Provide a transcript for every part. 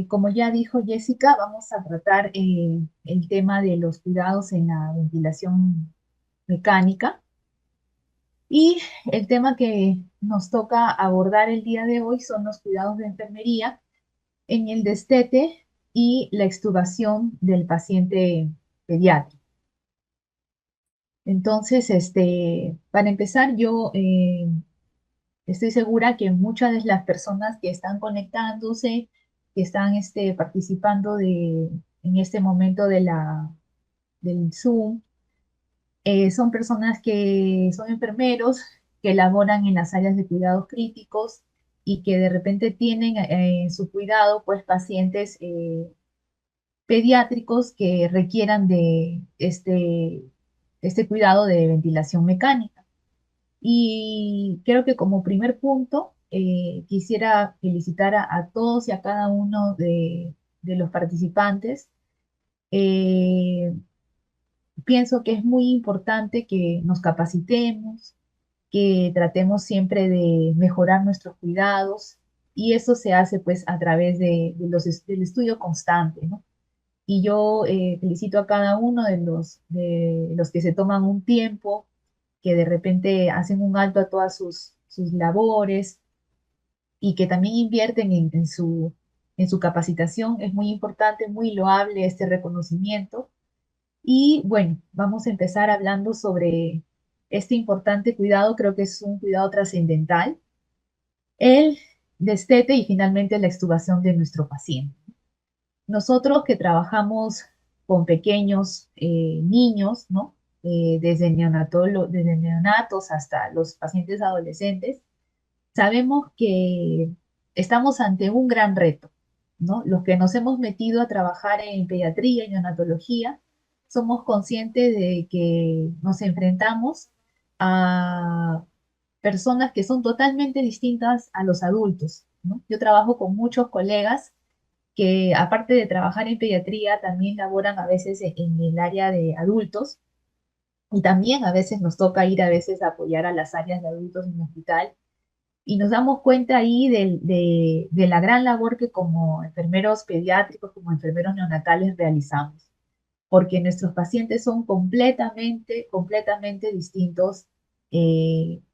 Como ya dijo Jessica, vamos a tratar el tema de los cuidados en la ventilación mecánica y el tema que nos toca abordar el día de hoy son los cuidados de enfermería en el destete y la extubación del paciente pediátrico. Entonces, para empezar, yo estoy segura que muchas de las personas que están conectándose, que están participando en este momento del Zoom, son personas que son enfermeros, que laboran en las áreas de cuidados críticos y que de repente tienen en su cuidado pues pacientes pediátricos que requieran de este cuidado de ventilación mecánica. Y creo que como primer punto, quisiera felicitar a todos y a cada uno de los participantes. Eh, Pienso que es muy importante que nos capacitemos, que tratemos siempre de mejorar nuestros cuidados y eso se hace pues a través del estudio constante, ¿no? Y yo felicito a cada uno de los que se toman un tiempo, que de repente hacen un alto a todas sus labores y que también invierten en su capacitación. Es muy importante, muy loable este reconocimiento. Y bueno, vamos a empezar hablando sobre este importante cuidado, creo que es un cuidado trascendental, el destete y finalmente la extubación de nuestro paciente. Nosotros que trabajamos con pequeños niños, ¿no? Desde neonatos hasta los pacientes adolescentes, sabemos que estamos ante un gran reto, ¿no? Los que nos hemos metido a trabajar en pediatría y neonatología, somos conscientes de que nos enfrentamos a personas que son totalmente distintas a los adultos, ¿no? Yo trabajo con muchos colegas que aparte de trabajar en pediatría, también laboran a veces en el área de adultos y también a veces nos toca ir a veces a apoyar a las áreas de adultos en el hospital y nos damos cuenta ahí de la gran labor que como enfermeros pediátricos, como enfermeros neonatales realizamos, porque nuestros pacientes son completamente, completamente distintos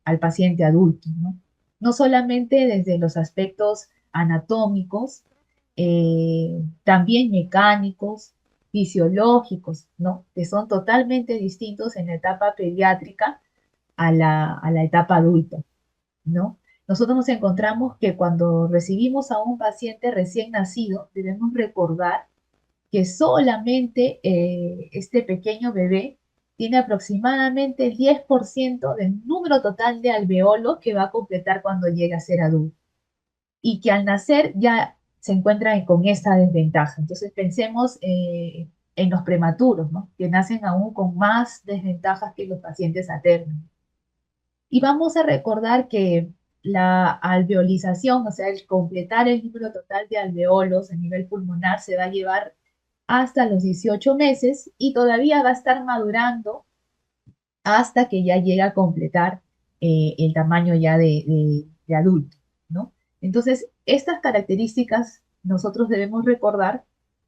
al paciente adulto, ¿no? No solamente desde los aspectos anatómicos, también mecánicos, fisiológicos, ¿no? Que son totalmente distintos en la etapa pediátrica a la etapa adulta, ¿no? Nosotros nos encontramos que cuando recibimos a un paciente recién nacido, debemos recordar que solamente este pequeño bebé tiene aproximadamente el 10% del número total de alveolos que va a completar cuando llegue a ser adulto y que al nacer ya se encuentra con esta desventaja. Entonces pensemos en los prematuros, ¿no? Que nacen aún con más desventajas que los pacientes a término. Y vamos a recordar que la alveolización, o sea, el completar el número total de alveolos a nivel pulmonar se va a llevar hasta los 18 meses y todavía va a estar madurando hasta que ya llega a completar el tamaño ya de adulto, ¿no? Entonces, estas características nosotros debemos recordar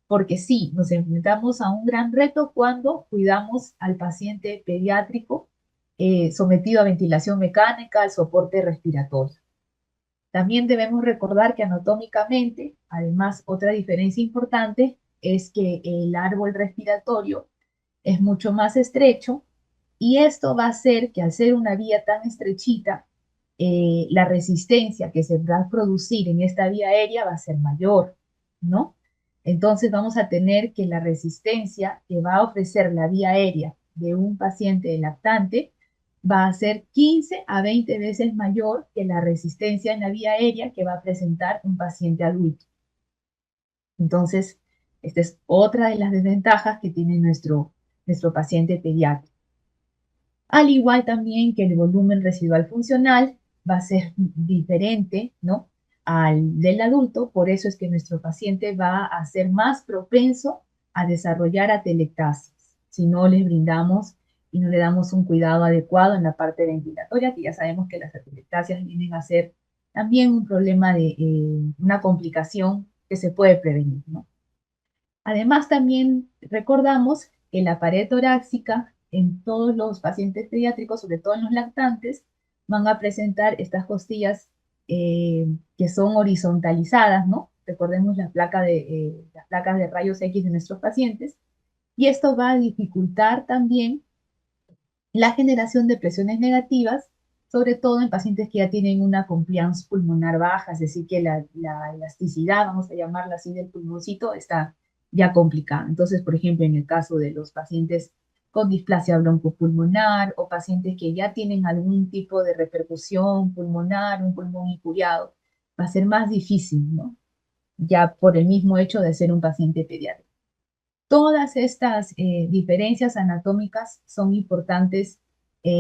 porque sí, nos enfrentamos a un gran reto cuando cuidamos al paciente pediátrico sometido a ventilación mecánica, al soporte respiratorio. También debemos recordar que anatómicamente, además, otra diferencia importante es que el árbol respiratorio es mucho más estrecho y esto va a hacer que al ser una vía tan estrechita, la resistencia que se va a producir en esta vía aérea va a ser mayor, ¿no? Entonces vamos a tener que la resistencia que va a ofrecer la vía aérea de un paciente lactante va a ser 15 a 20 veces mayor que la resistencia en la vía aérea que va a presentar un paciente adulto. Entonces, esta es otra de las desventajas que tiene nuestro paciente pediátrico. Al igual también que el volumen residual funcional va a ser diferente, ¿no? Al del adulto, por eso es que nuestro paciente va a ser más propenso a desarrollar atelectasis si no les brindamos y no le damos un cuidado adecuado en la parte ventilatoria, que ya sabemos que las atelectasias vienen a ser también un problema una complicación que se puede prevenir, ¿no? Además, también recordamos que la pared torácica en todos los pacientes pediátricos, sobre todo en los lactantes, van a presentar estas costillas que son horizontalizadas, ¿no? Recordemos las placas de rayos X de nuestros pacientes, y esto va a dificultar también la generación de presiones negativas, sobre todo en pacientes que ya tienen una compliance pulmonar baja, es decir, que la elasticidad, vamos a llamarla así, del pulmoncito está ya complicada. Entonces, por ejemplo, en el caso de los pacientes con displasia broncopulmonar o pacientes que ya tienen algún tipo de repercusión pulmonar, un pulmón injuriado, va a ser más difícil, ¿no? Ya por el mismo hecho de ser un paciente pediátrico. Todas estas diferencias anatómicas son importantes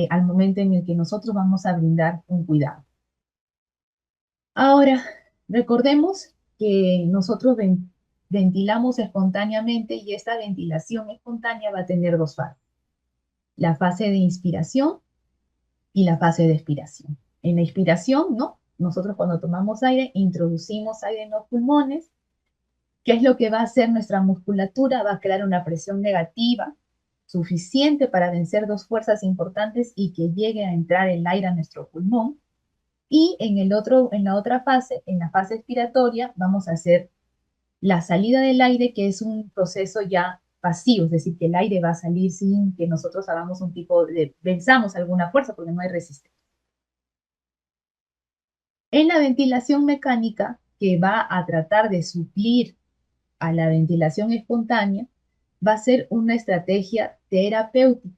al momento en el que nosotros vamos a brindar un cuidado. Ahora, recordemos que nosotros ventilamos espontáneamente y esta ventilación espontánea va a tener dos fases. La fase de inspiración y la fase de expiración. En la inspiración, ¿no? Nosotros cuando tomamos aire, introducimos aire en los pulmones. ¿Qué es lo que va a hacer nuestra musculatura? Va a crear una presión negativa suficiente para vencer dos fuerzas importantes y que llegue a entrar el aire a nuestro pulmón. Y en la otra fase, en la fase expiratoria, vamos a hacer la salida del aire, que es un proceso ya pasivo, es decir, que el aire va a salir sin que nosotros hagamos un tipo de, venzamos alguna fuerza porque no hay resistencia. En la ventilación mecánica, que va a tratar de suplir a la ventilación espontánea, va a ser una estrategia terapéutica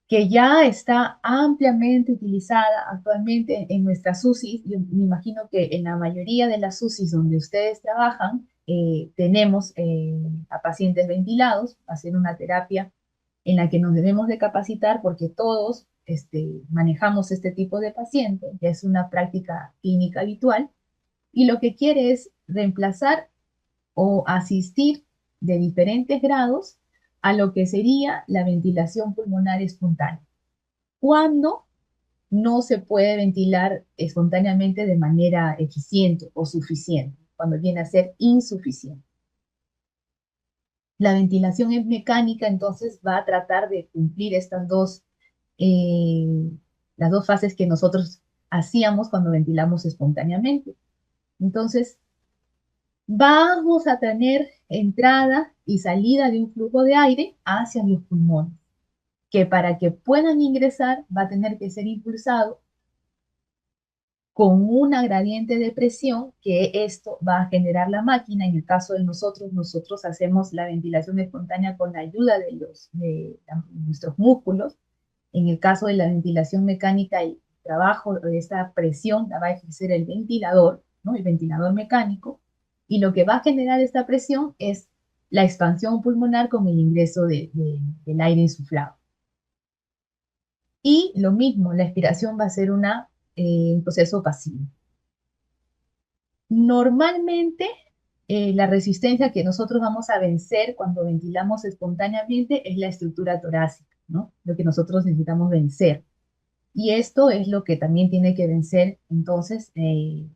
que ya está ampliamente utilizada actualmente en nuestras UCIs. Yo me imagino que en la mayoría de las UCIs donde ustedes trabajan, tenemos a pacientes ventilados, hacer una terapia en la que nos debemos de capacitar porque todos manejamos este tipo de paciente, ya es una práctica clínica habitual, y lo que quiere es reemplazar o asistir de diferentes grados a lo que sería la ventilación pulmonar espontánea. Cuando no se puede ventilar espontáneamente de manera eficiente o suficiente, cuando viene a ser insuficiente. La ventilación mecánica entonces va a tratar de cumplir las dos fases que nosotros hacíamos cuando ventilamos espontáneamente. Entonces, vamos a tener entrada y salida de un flujo de aire hacia los pulmones, que para que puedan ingresar va a tener que ser impulsado con una gradiente de presión, que esto va a generar la máquina. En el caso de nosotros hacemos la ventilación espontánea con la ayuda de nuestros músculos. En el caso de la ventilación mecánica, el trabajo de esta presión la va a ejercer el ventilador, ¿no? El ventilador mecánico, y lo que va a generar esta presión es la expansión pulmonar con el ingreso del aire insuflado. Y lo mismo, la expiración va a ser un proceso pasivo. Normalmente, la resistencia que nosotros vamos a vencer cuando ventilamos espontáneamente es la estructura torácica, ¿no? Lo que nosotros necesitamos vencer. Y esto es lo que también tiene que vencer entonces el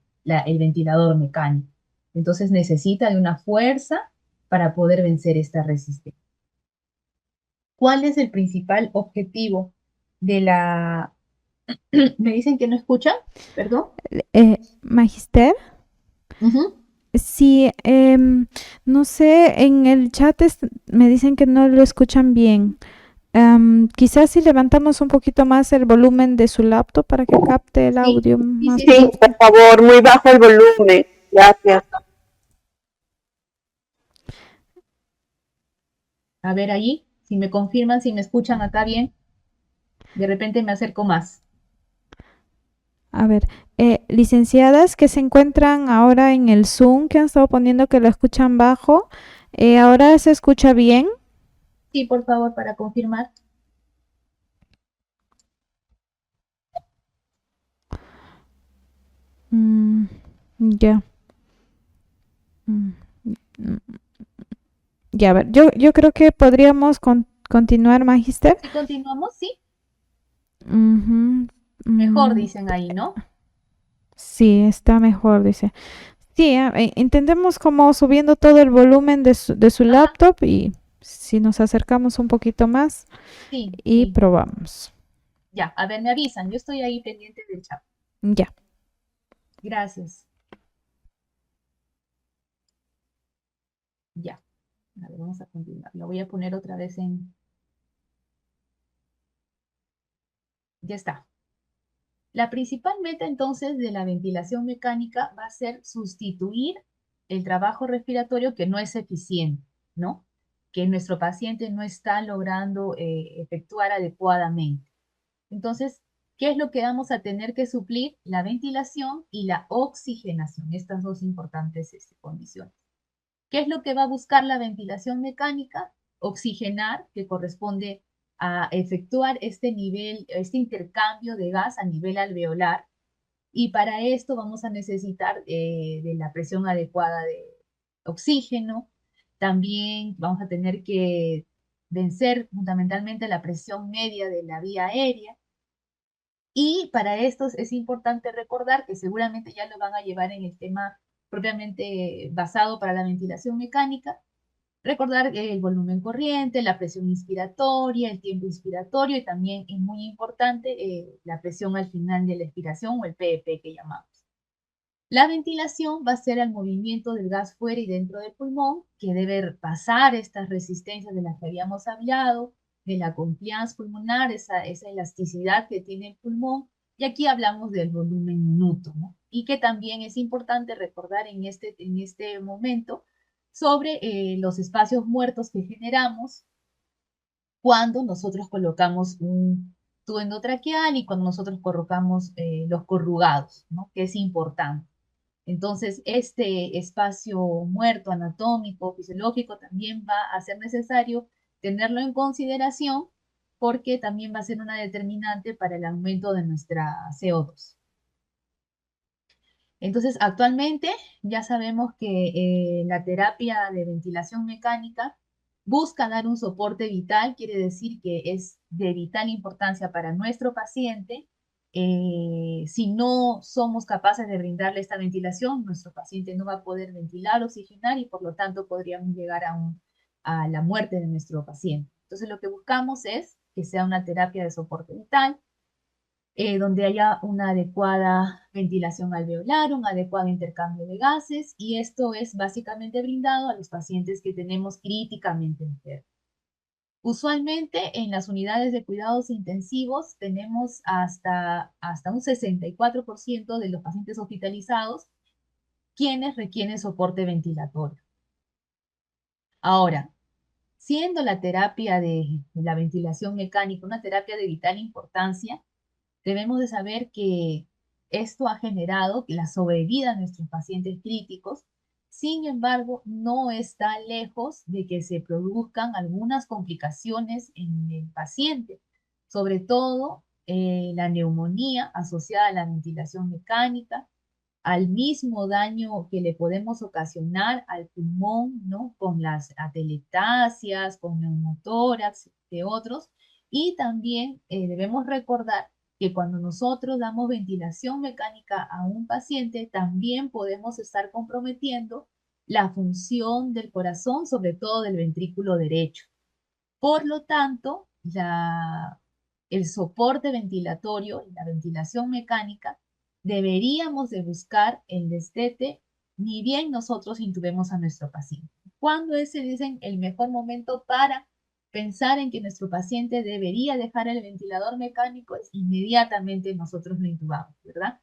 ventilador mecánico. Entonces necesita de una fuerza para poder vencer esta resistencia. ¿Cuál es el principal objetivo de la... ¿Me dicen que no escuchan? ¿Perdón? Magister, Ujú. sí, no sé, en el chat me dicen que no lo escuchan bien. Quizás si levantamos un poquito más el volumen de su laptop para que capte el Sí, audio sí, más. sí, Sí, sí. por favor, muy bajo el volumen. Gracias. A ver ahí, si me confirman, si me escuchan acá bien, de repente me acerco más. A ver, licenciadas que se encuentran ahora en el Zoom, que han estado poniendo que lo escuchan bajo, ¿ahora se escucha bien? Sí, por favor, para confirmar. Mm, ya. Mm, mm, ya, a ver, yo creo que podríamos continuar, Magister. Si continuamos, sí. Ujú, Mejor mm, dicen ahí, ¿no? sí, está mejor, dice. Sí, intentemos como subiendo todo el volumen de su Ajá, laptop y si nos acercamos un poquito más sí, y sí. probamos. Ya, a ver, me avisan. Yo estoy ahí pendiente del chat. Ya. Gracias. Ya. A ver, vamos a continuar. Lo voy a poner otra vez en... Ya está. La principal meta entonces de la ventilación mecánica va a ser sustituir el trabajo respiratorio que no es eficiente, ¿no? Que nuestro paciente no está logrando efectuar adecuadamente. Entonces, ¿qué es lo que vamos a tener que suplir? La ventilación y la oxigenación, estas dos importantes condiciones. ¿Qué es lo que va a buscar la ventilación mecánica? Oxigenar, que corresponde a efectuar este nivel, este intercambio de gas a nivel alveolar. Y para esto vamos a necesitar de la presión adecuada de oxígeno. También vamos a tener que vencer fundamentalmente la presión media de la vía aérea. Y para esto es importante recordar que seguramente ya lo van a llevar en el tema propiamente basado para la ventilación mecánica. Recordar el volumen corriente, la presión inspiratoria, el tiempo inspiratorio y también es muy importante la presión al final de la expiración o el PEP que llamamos. La ventilación va a ser el movimiento del gas fuera y dentro del pulmón, que debe pasar estas resistencias de las que habíamos hablado, de la compliance pulmonar, esa elasticidad que tiene el pulmón, y aquí hablamos del volumen minuto, ¿no? Y que también es importante recordar en este momento sobre los espacios muertos que generamos cuando nosotros colocamos un tubo endotraqueal y cuando nosotros colocamos los corrugados, ¿no? Que es importante. Entonces, este espacio muerto anatómico, fisiológico, también va a ser necesario tenerlo en consideración porque también va a ser una determinante para el aumento de nuestra CO2. Entonces, actualmente ya sabemos que la terapia de ventilación mecánica busca dar un soporte vital, quiere decir que es de vital importancia para nuestro paciente. Si no somos capaces de brindarle esta ventilación, nuestro paciente no va a poder ventilar, oxigenar y por lo tanto podríamos llegar a la muerte de nuestro paciente. Entonces, lo que buscamos es que sea una terapia de soporte vital donde haya una adecuada ventilación alveolar, un adecuado intercambio de gases, y esto es básicamente brindado a los pacientes que tenemos críticamente enfermos. Usualmente en las unidades de cuidados intensivos tenemos hasta un 64% de los pacientes hospitalizados quienes requieren soporte ventilatorio. Ahora, siendo la terapia de la ventilación mecánica una terapia de vital importancia, debemos de saber que esto ha generado la sobrevida de nuestros pacientes críticos. Sin embargo, no está lejos de que se produzcan algunas complicaciones en el paciente, sobre todo la neumonía asociada a la ventilación mecánica, al mismo daño que le podemos ocasionar al pulmón, ¿no? Con las atelectasias, con neumotórax, de otros. Y también debemos recordar que cuando nosotros damos ventilación mecánica a un paciente, también podemos estar comprometiendo la función del corazón, sobre todo del ventrículo derecho. Por lo tanto, el soporte ventilatorio y la ventilación mecánica deberíamos de buscar el destete ni bien nosotros intubemos a nuestro paciente. ¿Cuándo es, se dicen, el mejor momento para pensar en que nuestro paciente debería dejar el ventilador mecánico? Es inmediatamente nosotros lo intubamos, ¿verdad?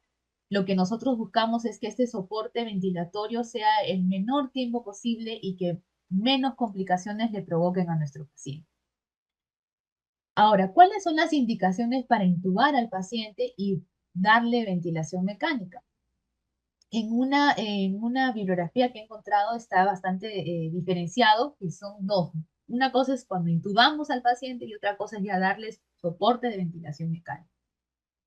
Lo que nosotros buscamos es que este soporte ventilatorio sea el menor tiempo posible y que menos complicaciones le provoquen a nuestro paciente. Ahora, ¿cuáles son las indicaciones para intubar al paciente y darle ventilación mecánica? En una bibliografía que he encontrado está bastante diferenciado, que son dos. Una cosa es cuando intubamos al paciente y otra cosa es ya darles soporte de ventilación mecánica.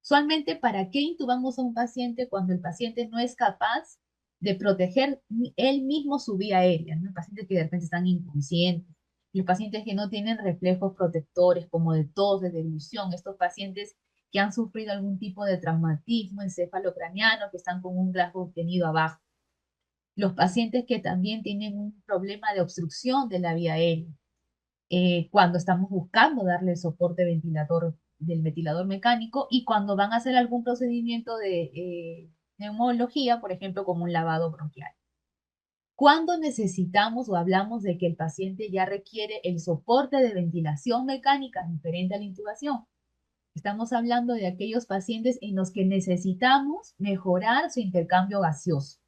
Usualmente, ¿para qué intubamos a un paciente cuando el paciente no es capaz de proteger él mismo su vía aérea? ¿No? Pacientes que de repente están inconscientes, los pacientes que no tienen reflejos protectores como de tos, de deglución, estos pacientes que han sufrido algún tipo de traumatismo encefalocraniano, que están con un Glasgow obtenido abajo. los pacientes que también tienen un problema de obstrucción de la vía aérea, cuando estamos buscando darle el soporte del ventilador mecánico y cuando van a hacer algún procedimiento de neumología, por ejemplo, como un lavado bronquial. Cuando necesitamos o hablamos de que el paciente ya requiere el soporte de ventilación mecánica diferente a la intubación, estamos hablando de aquellos pacientes en los que necesitamos mejorar su intercambio gaseoso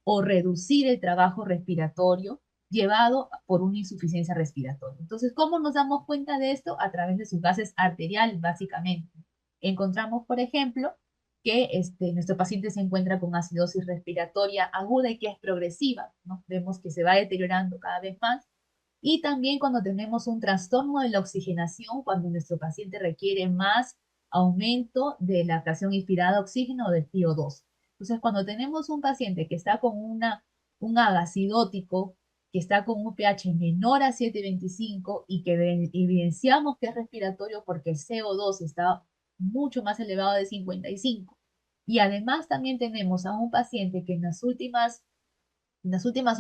o reducir el trabajo respiratorio llevado por una insuficiencia respiratoria. Entonces, ¿cómo nos damos cuenta de esto? A través de sus gases arteriales, básicamente. Encontramos, por ejemplo, que nuestro paciente se encuentra con acidosis respiratoria aguda y que es progresiva, ¿no? Vemos que se va deteriorando cada vez más. Y también cuando tenemos un trastorno de la oxigenación, cuando nuestro paciente requiere más aumento de la fracción inspirada de oxígeno o del PO2. Entonces, cuando tenemos un paciente que está con un acidótico, que está con un pH menor a 7,25 y que evidenciamos que es respiratorio porque el CO2 está mucho más elevado de 55. Y además también tenemos a un paciente que en las últimas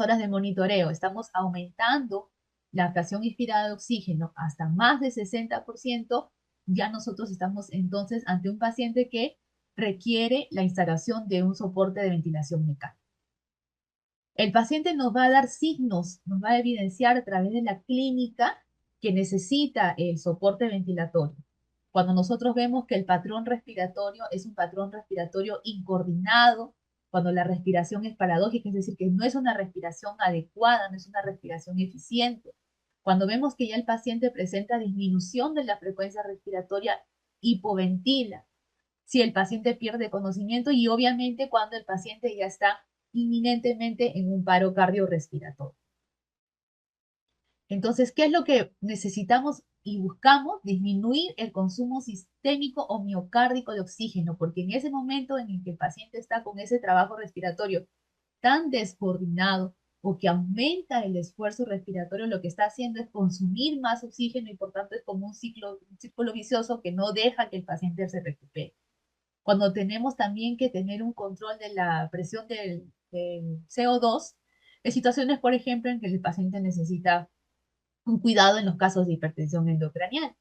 horas de monitoreo estamos aumentando la fracción inspirada de oxígeno hasta más de 60%, ya nosotros estamos entonces ante un paciente que requiere la instalación de un soporte de ventilación mecánica. El paciente nos va a dar signos, nos va a evidenciar a través de la clínica que necesita el soporte ventilatorio. Cuando nosotros vemos que el patrón respiratorio es un patrón respiratorio incoordinado, cuando la respiración es paradójica, es decir, que no es una respiración adecuada, no es una respiración eficiente. Cuando vemos que ya el paciente presenta disminución de la frecuencia respiratoria, hipoventila, si el paciente pierde conocimiento y obviamente cuando el paciente ya está inminentemente en un paro cardiorrespiratorio. Entonces, ¿qué es lo que necesitamos y buscamos? Disminuir el consumo sistémico o miocárdico de oxígeno, porque en ese momento en el que el paciente está con ese trabajo respiratorio tan descoordinado o que aumenta el esfuerzo respiratorio, lo que está haciendo es consumir más oxígeno y por tanto es como un círculo vicioso que no deja que el paciente se recupere. Cuando tenemos también que tener un control de la presión del CO2, en situaciones, por ejemplo, en que el paciente necesita un cuidado en los casos de hipertensión endocranial.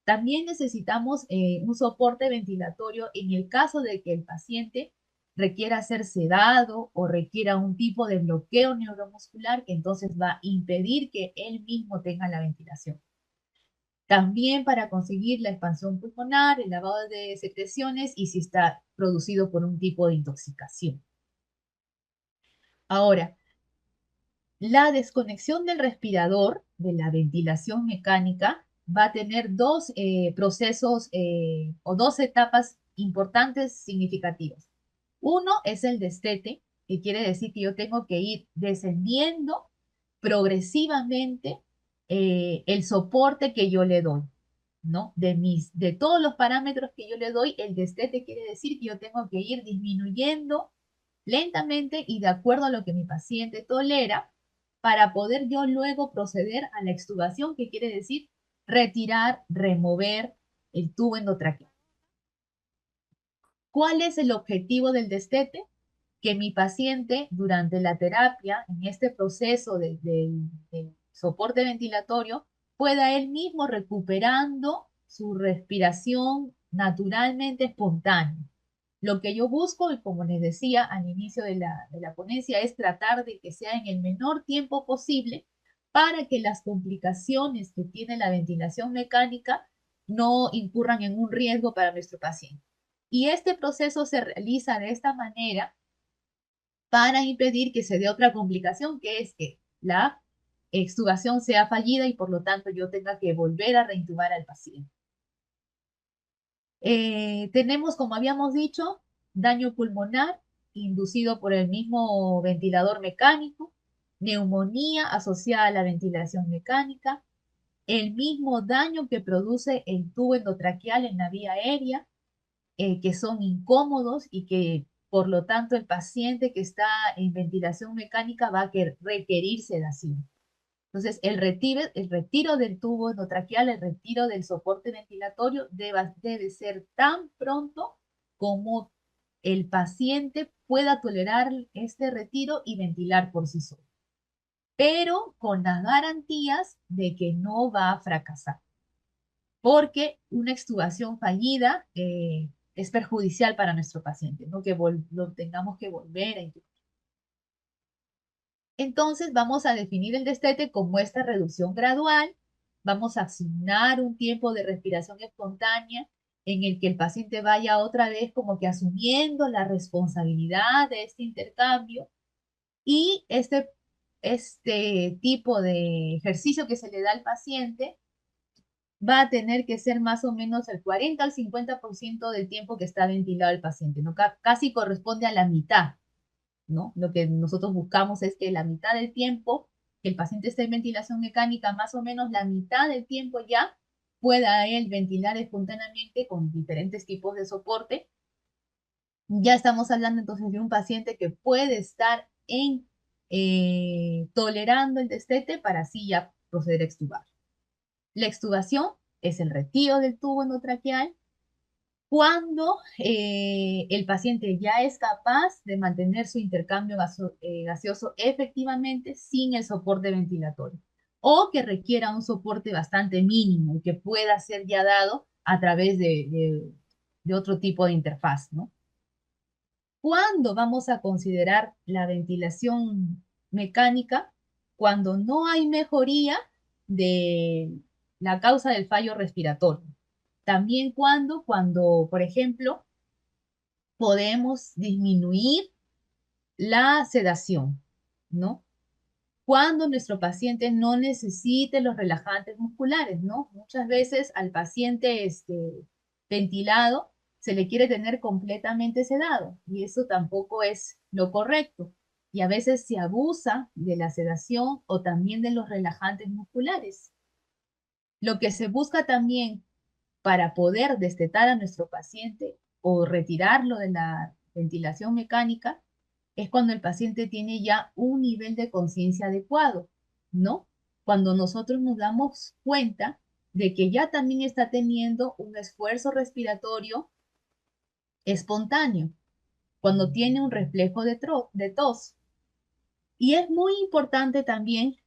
También necesitamos un soporte ventilatorio en el caso de que el paciente requiera ser sedado o requiera un tipo de bloqueo neuromuscular que entonces va a impedir que él mismo tenga la ventilación. También para conseguir la expansión pulmonar, el lavado de secreciones y si está producido por un tipo de intoxicación. Ahora, la desconexión del respirador, de la ventilación mecánica, va a tener dos procesos o dos etapas importantes significativas. Uno es el destete, que quiere decir que yo tengo que ir descendiendo progresivamente el soporte que yo le doy, ¿no? De todos los parámetros que yo le doy, el destete quiere decir que yo tengo que ir disminuyendo lentamente y de acuerdo a lo que mi paciente tolera para poder yo luego proceder a la extubación, que quiere decir retirar, remover el tubo endotraqueal. ¿Cuál es el objetivo del destete? Que mi paciente durante la terapia, en este proceso de soporte ventilatorio, pueda él mismo recuperando su respiración naturalmente espontánea. Lo que yo busco, y como les decía al inicio de la ponencia, es tratar de que sea en el menor tiempo posible para que las complicaciones que tiene la ventilación mecánica no incurran en un riesgo para nuestro paciente. Y este proceso se realiza de esta manera para impedir que se dé otra complicación, que es que la extubación sea fallida y por lo tanto yo tenga que volver a reintubar al paciente. Tenemos, como habíamos dicho, daño pulmonar inducido por el mismo ventilador mecánico, neumonía asociada a la ventilación mecánica, el mismo daño que produce el tubo endotraqueal en la vía aérea, que son incómodos y que por lo tanto el paciente que está en ventilación mecánica va a requerir sedación. Entonces, el retiro del tubo endotraqueal, el retiro del soporte ventilatorio debe ser tan pronto como el paciente pueda tolerar este retiro y ventilar por sí solo, pero con las garantías de que no va a fracasar, porque una extubación fallida es perjudicial para nuestro paciente, ¿no? Que lo tengamos que volver a intubar. Entonces vamos a definir el destete como esta reducción gradual. Vamos a asignar un tiempo de respiración espontánea en el que el paciente vaya otra vez como que asumiendo la responsabilidad de este intercambio, y este tipo de ejercicio que se le da al paciente va a tener que ser más o menos el 40 al 50% del tiempo que está ventilado el paciente, ¿no? Casi corresponde a la mitad, ¿no? Lo que nosotros buscamos es que la mitad del tiempo que el paciente esté en ventilación mecánica, más o menos la mitad del tiempo ya pueda él ventilar espontáneamente con diferentes tipos de soporte. Ya estamos hablando entonces de un paciente que puede estar tolerando el destete para así ya proceder a extubar. La extubación es el retiro del tubo endotraqueal cuando el paciente ya es capaz de mantener su intercambio gaseoso efectivamente sin el soporte ventilatorio, o que requiera un soporte bastante mínimo y que pueda ser ya dado a través de otro tipo de interfaz, ¿no? ¿Cuándo vamos a considerar la ventilación mecánica? Cuando no hay mejoría de la causa del fallo respiratorio. También cuando, por ejemplo, podemos disminuir la sedación, ¿no? Cuando nuestro paciente no necesite los relajantes musculares, ¿no? Muchas veces al paciente ventilado se le quiere tener completamente sedado y eso tampoco es lo correcto. Y a veces se abusa de la sedación o también de los relajantes musculares. Lo que se busca también para poder destetar a nuestro paciente o retirarlo de la ventilación mecánica es cuando el paciente tiene ya un nivel de conciencia adecuado, ¿no? Cuando nosotros nos damos cuenta de que ya también está teniendo un esfuerzo respiratorio espontáneo, cuando tiene un reflejo de tos. Y es muy importante también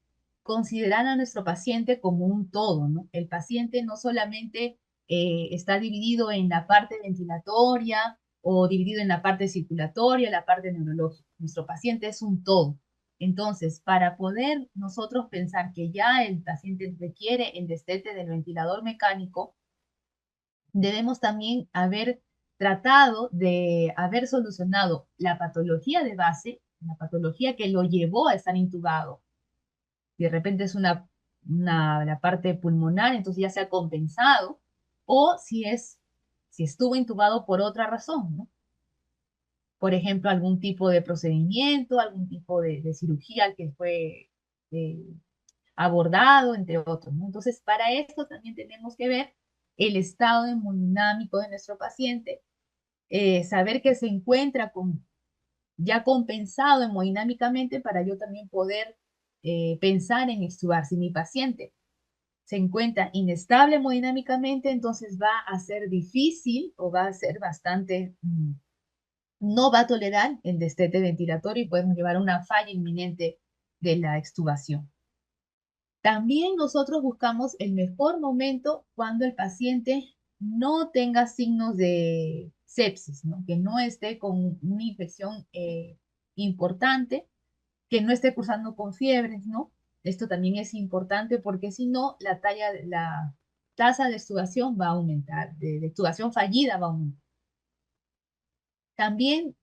considerar a nuestro paciente como un todo, ¿no? El paciente no solamente está dividido en la parte ventilatoria o dividido en la parte circulatoria, la parte neurológica. Nuestro paciente es un todo. Entonces, para poder nosotros pensar que ya el paciente requiere el destete del ventilador mecánico, debemos también haber tratado de haber solucionado la patología de base, la patología que lo llevó a estar intubado. De repente es la parte pulmonar, entonces ya se ha compensado, o si estuvo intubado por otra razón, ¿no? Por ejemplo, algún tipo de procedimiento, algún tipo de cirugía que fue eh, abordado, entre otros, ¿no? Entonces, para esto también tenemos que ver el estado hemodinámico de nuestro paciente, saber que se encuentra ya compensado hemodinámicamente para yo también poder pensar en extubar. Si mi paciente se encuentra inestable hemodinámicamente, entonces va a ser difícil o va a ser bastante, no va a tolerar el destete ventilatorio y podemos llevar a una falla inminente de la extubación. También nosotros buscamos el mejor momento cuando el paciente no tenga signos de sepsis, ¿no? Que no esté con una infección importante, que no esté cursando con fiebres, ¿no? Esto también es importante porque si no, la tasa de extubación va a aumentar, de extubación fallida va a aumentar. También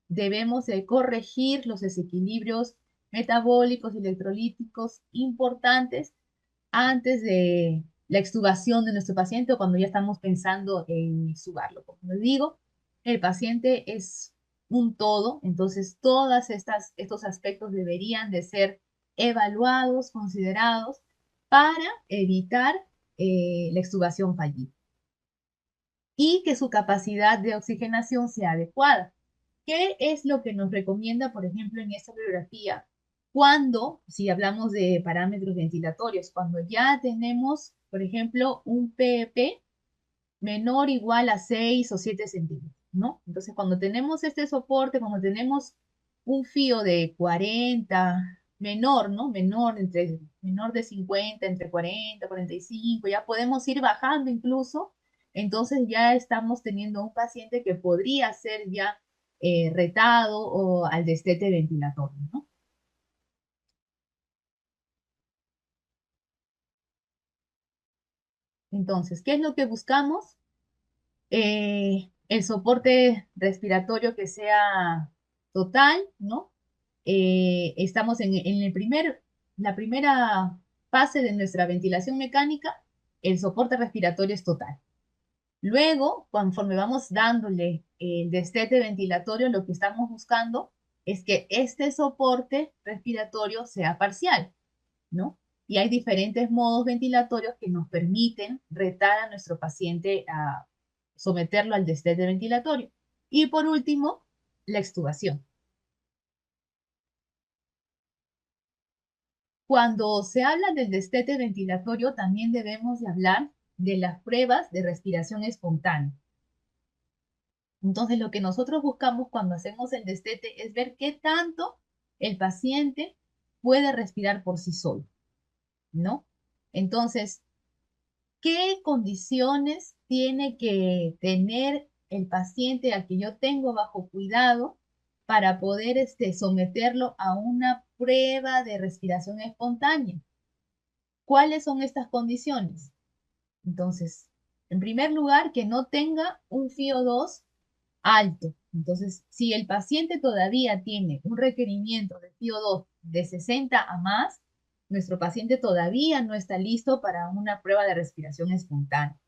debemos de corregir los desequilibrios metabólicos y electrolíticos importantes antes de la extubación de nuestro paciente o cuando ya estamos pensando en extubarlo. Como les digo, el paciente es un todo, entonces todos estos aspectos deberían de ser evaluados, considerados para evitar la extubación fallida y que su capacidad de oxigenación sea adecuada. ¿Qué es lo que nos recomienda, por ejemplo, en esta bibliografía? Cuando, si hablamos de parámetros ventilatorios, cuando ya tenemos, por ejemplo, un PEP menor o igual a 6 o 7 centímetros. ¿no? Entonces, cuando tenemos este soporte, cuando tenemos un fío de 40, menor, ¿no? Menor de 50, entre 40, 45, ya podemos ir bajando incluso, entonces ya estamos teniendo un paciente que podría ser ya retado o al destete ventilatorio, ¿no? Entonces, ¿qué es lo que buscamos? El soporte respiratorio que sea total, ¿no? Estamos en la primera fase de nuestra ventilación mecánica, el soporte respiratorio es total. Luego, conforme vamos dándole el destete ventilatorio, lo que estamos buscando es que este soporte respiratorio sea parcial, ¿no? Y hay diferentes modos ventilatorios que nos permiten retar a nuestro paciente a someterlo al destete ventilatorio. Y por último, la extubación. Cuando se habla del destete ventilatorio, también debemos de hablar de las pruebas de respiración espontánea. Entonces, lo que nosotros buscamos cuando hacemos el destete es ver qué tanto el paciente puede respirar por sí solo, ¿no? Entonces, ¿qué condiciones tiene que tener el paciente al que yo tengo bajo cuidado para poder someterlo a una prueba de respiración espontánea? ¿Cuáles son estas condiciones? Entonces, en primer lugar, que no tenga un FIO2 alto. Entonces, si el paciente todavía tiene un requerimiento de FIO2 de 60 a más, nuestro paciente todavía no está listo para una prueba de respiración espontánea,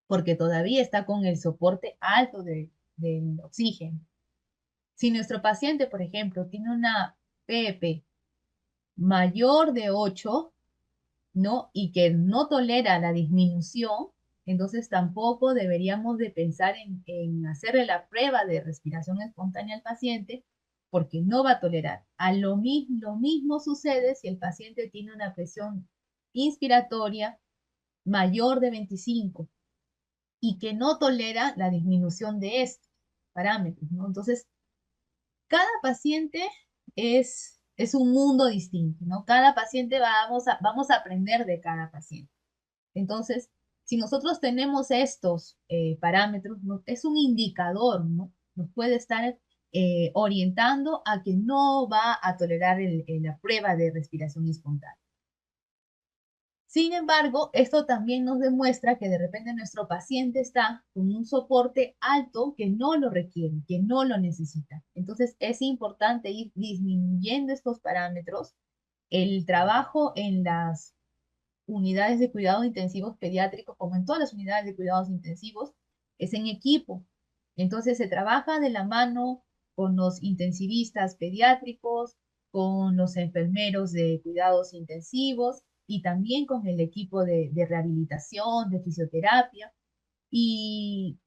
porque todavía está con el soporte alto del oxígeno. Si nuestro paciente, por ejemplo, tiene una PP mayor de 8, ¿no? Y que no tolera la disminución, entonces tampoco deberíamos de pensar en hacerle la prueba de respiración espontánea al paciente porque no va a tolerar. Lo mismo sucede si el paciente tiene una presión inspiratoria mayor de 25 y que no tolera la disminución de estos parámetros, ¿no? Entonces, cada paciente es un mundo distinto, ¿no? Cada paciente vamos a aprender de cada paciente. Entonces, si nosotros tenemos estos parámetros, ¿no? Es un indicador, ¿no? Nos puede estar orientando a que no va a tolerar la prueba de respiración espontánea. Sin embargo, esto también nos demuestra que de repente nuestro paciente está con un soporte alto que no lo requiere, que no lo necesita. Entonces, es importante ir disminuyendo estos parámetros. El trabajo en las unidades de cuidados intensivos pediátricos, como en todas las unidades de cuidados intensivos, es en equipo. Entonces se trabaja de la mano con los intensivistas pediátricos, con los enfermeros de cuidados intensivos y también con el equipo de rehabilitación, de fisioterapia. Y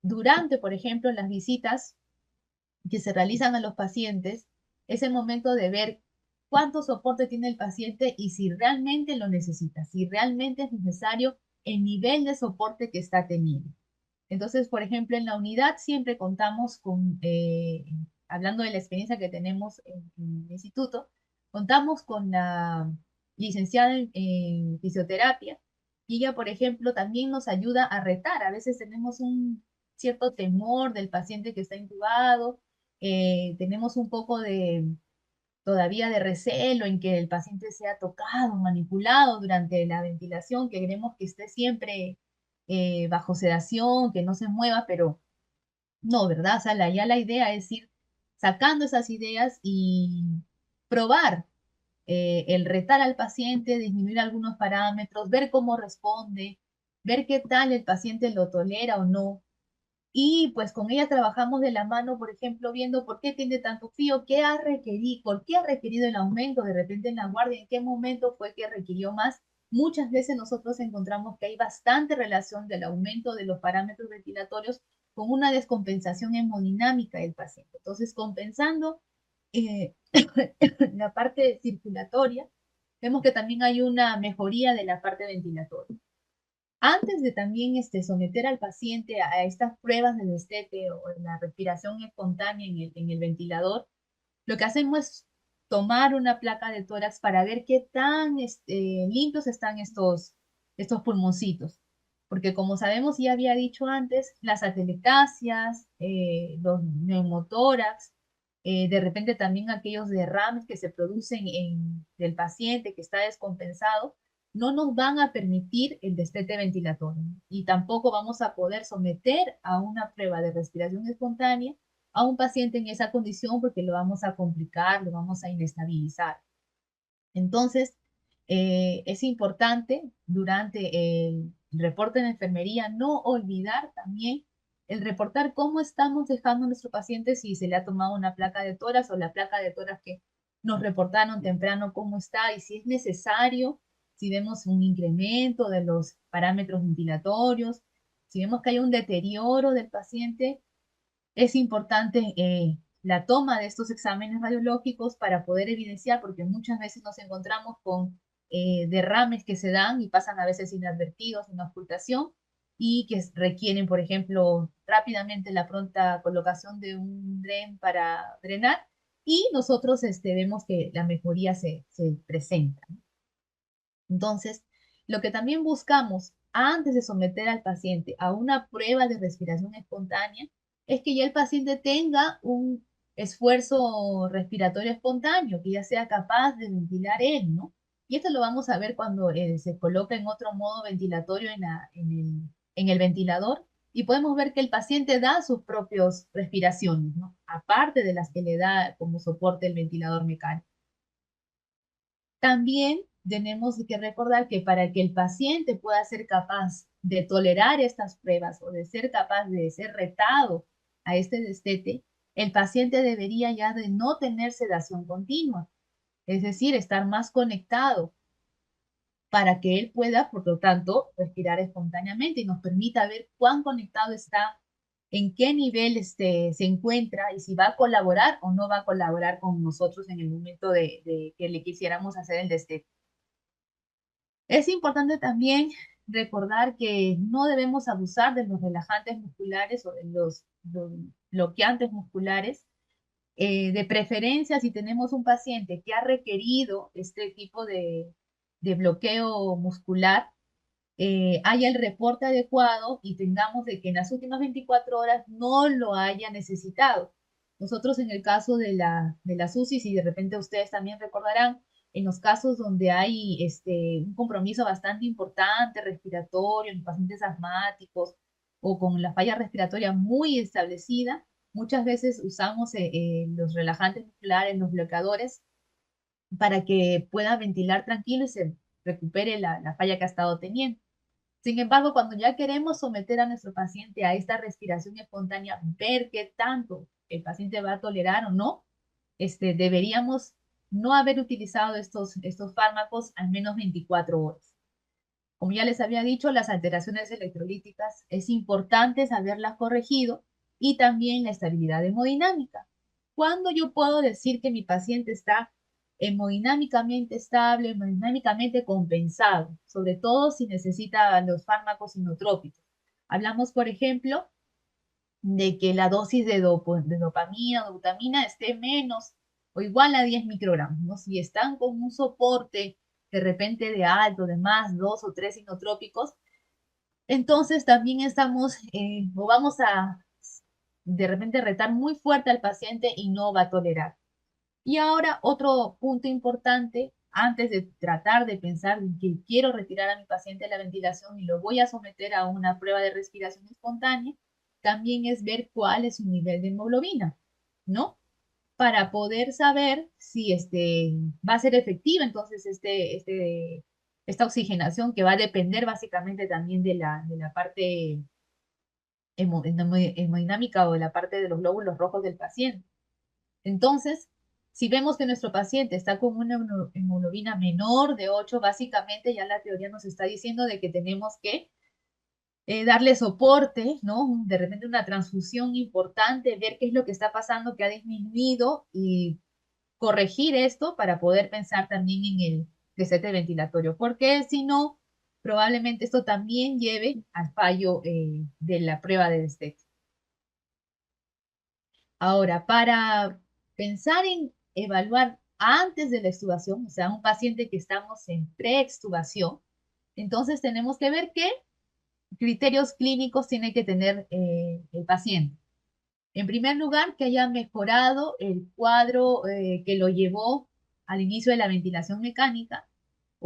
durante, por ejemplo, las visitas que se realizan a los pacientes, es el momento de ver cuánto soporte tiene el paciente y si realmente lo necesita, si realmente es necesario el nivel de soporte que está teniendo. Entonces, por ejemplo, en la unidad siempre contamos con, hablando de la experiencia que tenemos en el instituto, contamos con la licenciada en fisioterapia y ella, por ejemplo, también nos ayuda a retar. A veces tenemos un cierto temor del paciente que está intubado, tenemos un poco todavía de recelo en que el paciente sea tocado, manipulado durante la ventilación, que queremos que esté siempre bajo sedación, que no se mueva, pero no, ¿verdad? O sea, ya la idea es ir sacando esas ideas y probar el retar al paciente, disminuir algunos parámetros, ver cómo responde, ver qué tal el paciente lo tolera o no. Y pues con ella trabajamos de la mano, por ejemplo, viendo por qué tiene tanto frío, qué ha requerido, por qué ha requerido el aumento de repente en la guardia, en qué momento fue que requirió más. Muchas veces nosotros encontramos que hay bastante relación del aumento de los parámetros ventilatorios con una descompensación hemodinámica del paciente. Entonces, compensando eh, la parte circulatoria, vemos que también hay una mejoría de la parte ventilatoria. Antes de también someter al paciente a estas pruebas de destete o la respiración espontánea en el ventilador, lo que hacemos es tomar una placa de tórax para ver qué tan limpios están estos pulmoncitos. Porque como sabemos, ya había dicho antes, las atelectasias, los neumotórax, de repente también aquellos derrames que se producen del paciente que está descompensado, no nos van a permitir el destete ventilatorio. Y tampoco vamos a poder someter a una prueba de respiración espontánea a un paciente en esa condición porque lo vamos a complicar, lo vamos a inestabilizar. Entonces, es importante durante el reporte en enfermería no olvidar también el reportar cómo estamos dejando a nuestro paciente, si se le ha tomado una placa de tórax o la placa de tórax que nos reportaron temprano cómo está y si es necesario, si vemos un incremento de los parámetros ventilatorios, si vemos que hay un deterioro del paciente, es importante la toma de estos exámenes radiológicos para poder evidenciar, porque muchas veces nos encontramos con derrames que se dan y pasan a veces inadvertidos en la ocultación y que requieren, por ejemplo, rápidamente la pronta colocación de un dren para drenar y nosotros vemos que la mejoría se presenta. Entonces, lo que también buscamos antes de someter al paciente a una prueba de respiración espontánea es que ya el paciente tenga un esfuerzo respiratorio espontáneo, que ya sea capaz de ventilar él, ¿no? Y esto lo vamos a ver cuando se coloca en otro modo ventilatorio en el ventilador y podemos ver que el paciente da sus propias respiraciones, ¿no? Aparte de las que le da como soporte el ventilador mecánico. También tenemos que recordar que para que el paciente pueda ser capaz de tolerar estas pruebas o de ser capaz de ser retado a este destete, el paciente debería ya de no tener sedación continua, es decir, estar más conectado para que él pueda, por lo tanto, respirar espontáneamente y nos permita ver cuán conectado está, en qué nivel se encuentra y si va a colaborar o no va a colaborar con nosotros en el momento de que le quisiéramos hacer el destete. Es importante también recordar que no debemos abusar de los relajantes musculares o de los bloqueantes musculares. De preferencia, si tenemos un paciente que ha requerido este tipo de bloqueo muscular, haya el reporte adecuado y tengamos de que en las últimas 24 horas no lo haya necesitado. Nosotros en el caso de las UCIs, y de repente ustedes también recordarán, en los casos donde hay un compromiso bastante importante respiratorio, en pacientes asmáticos o con la falla respiratoria muy establecida, muchas veces usamos los relajantes musculares, los bloqueadores, para que pueda ventilar tranquilo y se recupere la falla que ha estado teniendo. Sin embargo, cuando ya queremos someter a nuestro paciente a esta respiración espontánea, ver qué tanto el paciente va a tolerar o no, deberíamos no haber utilizado estos fármacos al menos 24 horas. Como ya les había dicho, las alteraciones electrolíticas es importante saberlas corregido y también la estabilidad hemodinámica. ¿Cuándo yo puedo decir que mi paciente está hemodinámicamente estable, hemodinámicamente compensado? Sobre todo si necesita los fármacos inotrópicos. Hablamos, por ejemplo, de que la dosis de dopamina o glutamina esté menos o igual a 10 microgramos, ¿no? Si están con un soporte de repente de alto, de más, 2 o 3 inotrópicos, entonces también estamos o vamos a de repente retar muy fuerte al paciente y no va a tolerar. Y ahora otro punto importante, antes de tratar de pensar que quiero retirar a mi paciente de la ventilación y lo voy a someter a una prueba de respiración espontánea, también es ver cuál es su nivel de hemoglobina, ¿no? Para poder saber si va a ser efectiva entonces esta oxigenación que va a depender básicamente también de la parte hemodinámica o de la parte de los glóbulos rojos del paciente. Entonces, si vemos que nuestro paciente está con una hemoglobina menor de 8, básicamente ya la teoría nos está diciendo de que tenemos que darle soporte, ¿no? De repente una transfusión importante, ver qué es lo que está pasando, que ha disminuido y corregir esto para poder pensar también en el desete ventilatorio. Porque si no, probablemente esto también lleve al fallo de la prueba de destete. Ahora, para pensar en evaluar antes de la extubación, o sea, un paciente que estamos en preextubación, entonces tenemos que ver qué criterios clínicos tiene que tener el paciente. En primer lugar, que haya mejorado el cuadro que lo llevó al inicio de la ventilación mecánica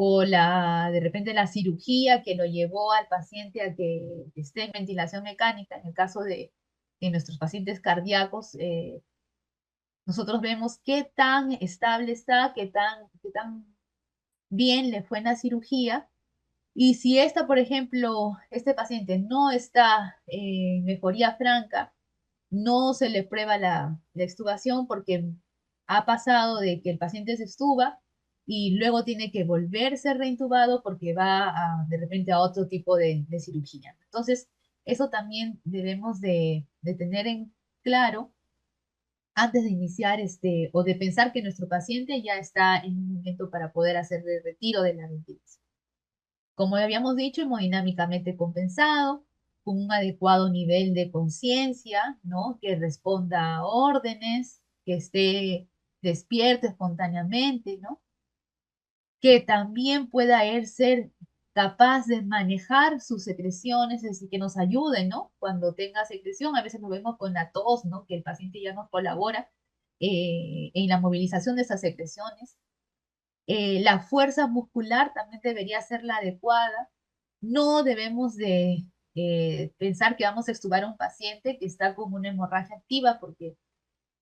o de repente la cirugía que lo llevó al paciente a que esté en ventilación mecánica. En el caso de nuestros pacientes cardíacos, nosotros vemos qué tan estable está, qué tan bien le fue en la cirugía. Y si por ejemplo, este paciente no está en mejoría franca, no se le prueba la extubación porque ha pasado de que el paciente se extuba y luego tiene que volverse reintubado porque va de repente a otro tipo de cirugía. Entonces, eso también debemos de tener en claro antes de iniciar o de pensar que nuestro paciente ya está en un momento para poder hacer el retiro de la ventilación. Como habíamos dicho, hemodinámicamente compensado, con un adecuado nivel de conciencia, ¿no? Que responda a órdenes, que esté despierto espontáneamente, ¿no? Que también pueda él ser capaz de manejar sus secreciones, es decir, que nos ayude, ¿no? Cuando tenga secreción, a veces lo vemos con la tos, ¿no? Que el paciente ya nos colabora en la movilización de esas secreciones. La fuerza muscular también debería ser la adecuada. No debemos de pensar que vamos a extubar a un paciente que está con una hemorragia activa porque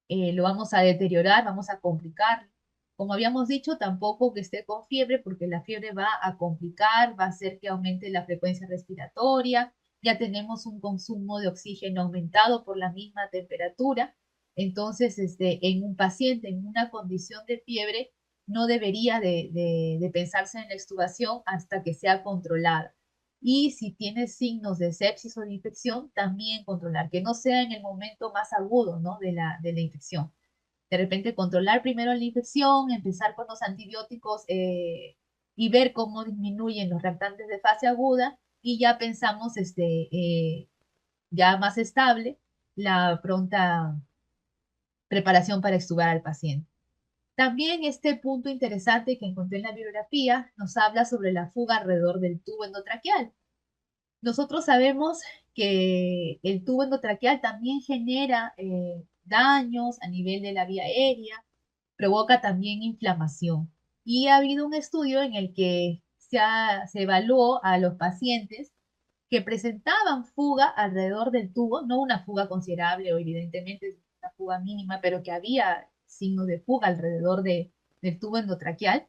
lo vamos a deteriorar, vamos a complicar. Como habíamos dicho, tampoco que esté con fiebre porque la fiebre va a complicar, va a hacer que aumente la frecuencia respiratoria. Ya tenemos un consumo de oxígeno aumentado por la misma temperatura. Entonces, en un paciente en una condición de fiebre, no debería de pensarse en la extubación hasta que sea controlada. Y si tiene signos de sepsis o de infección, también controlar, que no sea en el momento más agudo, ¿no? de la infección. De repente controlar primero la infección, empezar con los antibióticos y ver cómo disminuyen los reactantes de fase aguda y ya pensamos ya más estable la pronta preparación para extubar al paciente. También este punto interesante que encontré en la bibliografía nos habla sobre la fuga alrededor del tubo endotraqueal. Nosotros sabemos que el tubo endotraqueal también genera daños a nivel de la vía aérea, provoca también inflamación. Y ha habido un estudio en el que se evaluó a los pacientes que presentaban fuga alrededor del tubo, no una fuga considerable o evidentemente una fuga mínima, pero que había signos de fuga alrededor del tubo endotraqueal.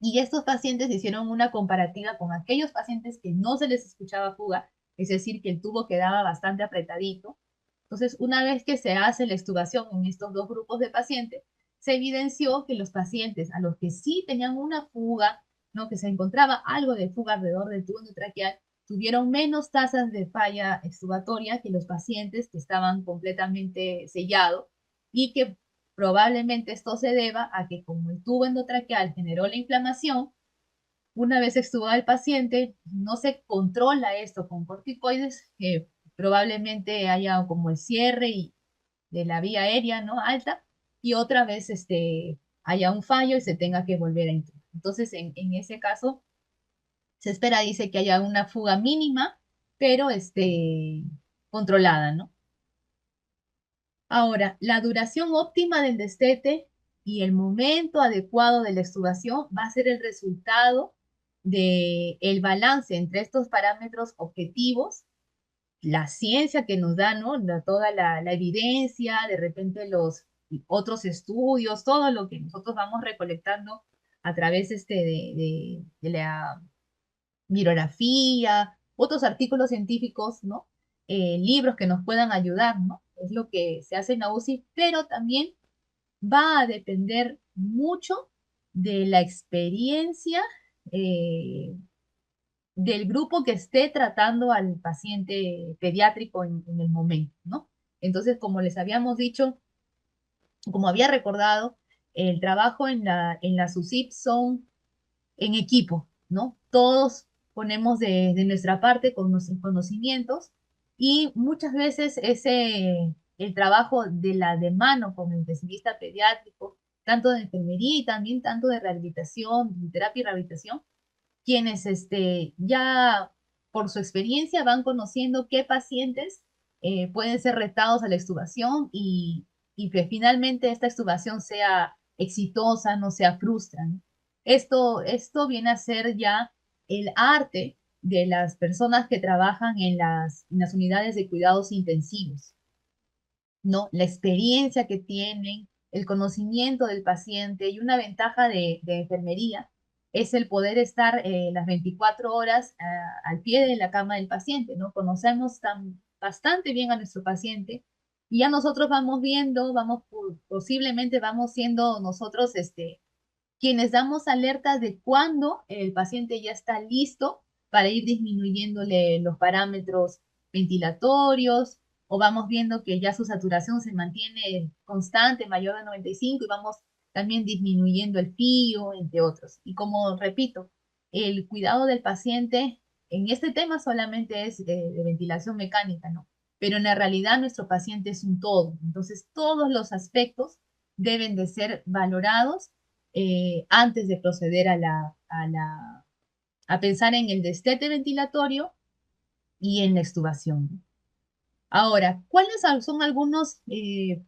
Y estos pacientes hicieron una comparativa con aquellos pacientes que no se les escuchaba fuga, es decir, que el tubo quedaba bastante apretadito. Entonces, una vez que se hace la extubación en estos dos grupos de pacientes, se evidenció que los pacientes a los que sí tenían una fuga, ¿no? Que se encontraba algo de fuga alrededor del tubo endotraqueal, tuvieron menos tasas de falla extubatoria que los pacientes que estaban completamente sellados y que probablemente esto se deba a que como el tubo endotraqueal generó la inflamación, una vez extubado el paciente, no se controla esto con corticoides, probablemente haya como el cierre de la vía aérea, ¿no? Alta, y otra vez haya un fallo y se tenga que volver a intubar. Entonces, en ese caso, se espera, dice, que haya una fuga mínima, pero controlada, ¿no? Ahora, la duración óptima del destete y el momento adecuado de la extubación va a ser el resultado del balance entre estos parámetros objetivos, la ciencia que nos da, ¿no? Toda la evidencia, de repente los otros estudios, todo lo que nosotros vamos recolectando a través de la virografía, otros artículos científicos, ¿no? Libros que nos puedan ayudar, ¿no? Es lo que se hace en la UCI, pero también va a depender mucho de la experiencia del grupo que esté tratando al paciente pediátrico en el momento, ¿no? Entonces, como les habíamos dicho, como había recordado, el trabajo en la SUSIP son en equipo, ¿no? Todos ponemos de nuestra parte con nuestros conocimientos y muchas veces el trabajo de mano con el intensivista pediátrico, tanto de enfermería y también tanto de rehabilitación, de terapia y rehabilitación, quienes ya por su experiencia van conociendo qué pacientes pueden ser retados a la extubación y que finalmente esta extubación sea exitosa, no sea frustra, ¿no? Esto viene a ser ya el arte de las personas que trabajan en las unidades de cuidados intensivos, ¿no? La experiencia que tienen, el conocimiento del paciente y una ventaja de enfermería es el poder estar las 24 horas al pie de la cama del paciente, ¿no? Conocemos bastante bien a nuestro paciente y ya nosotros vamos viendo, posiblemente vamos siendo nosotros quienes damos alertas de cuándo el paciente ya está listo para ir disminuyéndole los parámetros ventilatorios, o vamos viendo que ya su saturación se mantiene constante, mayor de 95, y vamos también disminuyendo el PIO, entre otros. Y como repito, el cuidado del paciente en este tema solamente es de ventilación mecánica, ¿no? Pero en la realidad nuestro paciente es un todo. Entonces todos los aspectos deben de ser valorados antes de proceder a pensar en el destete ventilatorio y en la extubación. Ahora, ¿cuáles son algunos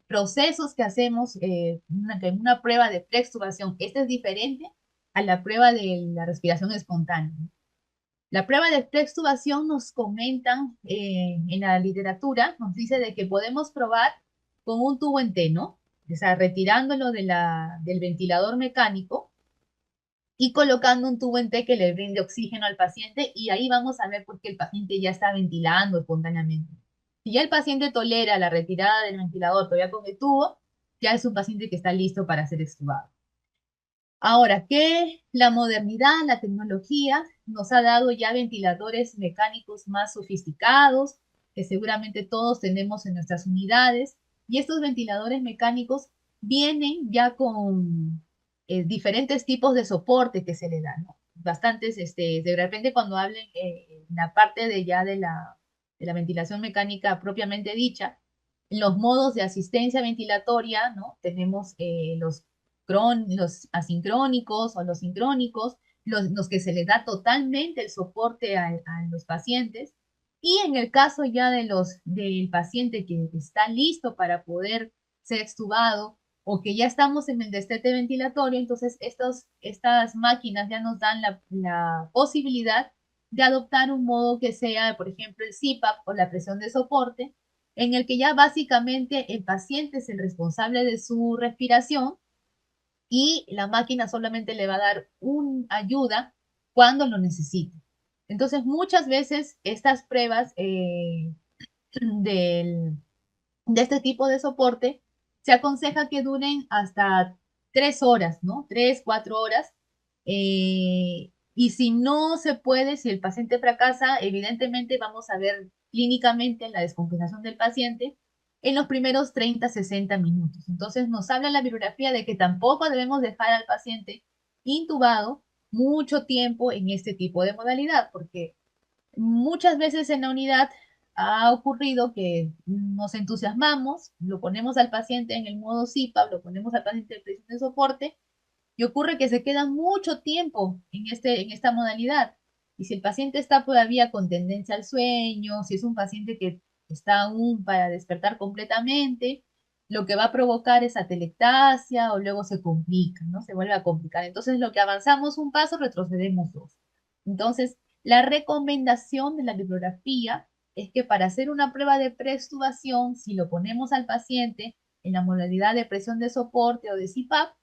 procesos que hacemos en una prueba de preextubación? Esta es diferente a la prueba de la respiración espontánea. La prueba de preextubación nos comentan en la literatura, nos dice de que podemos probar con un tubo en T, ¿no? O sea, retirándolo del ventilador mecánico y colocando un tubo en T que le brinde oxígeno al paciente y ahí vamos a ver por qué el paciente ya está ventilando espontáneamente. Si ya el paciente tolera la retirada del ventilador todavía con el tubo, ya es un paciente que está listo para ser extubado. Ahora, que la modernidad, la tecnología nos ha dado ya ventiladores mecánicos más sofisticados, que seguramente todos tenemos en nuestras unidades, y estos ventiladores mecánicos vienen ya con diferentes tipos de soporte que se le dan, ¿no? Bastantes, de repente cuando hablen en la parte de la ventilación mecánica propiamente dicha, en los modos de asistencia ventilatoria, ¿no? Tenemos los asincrónicos o los sincrónicos, los que se les da totalmente el soporte a los pacientes. Y en el caso ya del paciente que está listo para poder ser extubado o que ya estamos en el destete ventilatorio, entonces estas máquinas ya nos dan la posibilidad de adoptar un modo que sea, por ejemplo, el CPAP o la presión de soporte, en el que ya básicamente el paciente es el responsable de su respiración y la máquina solamente le va a dar una ayuda cuando lo necesite. Entonces, muchas veces estas pruebas del, de este tipo de soporte se aconseja que duren hasta 3 horas, ¿no? 3, 4 horas. Y si no se puede, si el paciente fracasa, evidentemente vamos a ver clínicamente la descompensación del paciente en los primeros 30, 60 minutos. Entonces nos habla la bibliografía de que tampoco debemos dejar al paciente intubado mucho tiempo en este tipo de modalidad, porque muchas veces en la unidad ha ocurrido que nos entusiasmamos, lo ponemos al paciente en el modo CPAP, lo ponemos al paciente en presión de soporte y ocurre que se queda mucho tiempo en esta modalidad. Y si el paciente está todavía con tendencia al sueño, si es un paciente que está aún para despertar completamente, lo que va a provocar es atelectasia o luego se complica, ¿no? Se vuelve a complicar. Entonces, lo que avanzamos un paso, retrocedemos dos. Entonces, la recomendación de la bibliografía es que para hacer una prueba de preextubación, si lo ponemos al paciente en la modalidad de presión de soporte o de CPAP,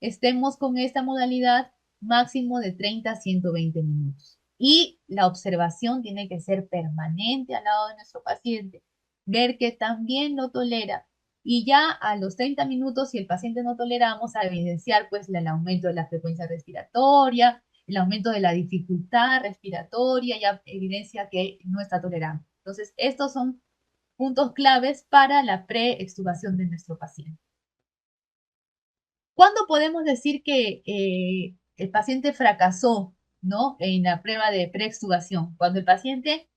estemos con esta modalidad máximo de 30 a 120 minutos. Y la observación tiene que ser permanente al lado de nuestro paciente, ver que también lo tolera. Y ya a los 30 minutos, si el paciente no tolera, vamos a evidenciar pues el aumento de la frecuencia respiratoria, el aumento de la dificultad respiratoria, ya evidencia que no está tolerando. Entonces, estos son puntos claves para la preextubación de nuestro paciente. ¿Cuándo podemos decir que el paciente fracasó ¿no? En la prueba de preextubación, cuando el paciente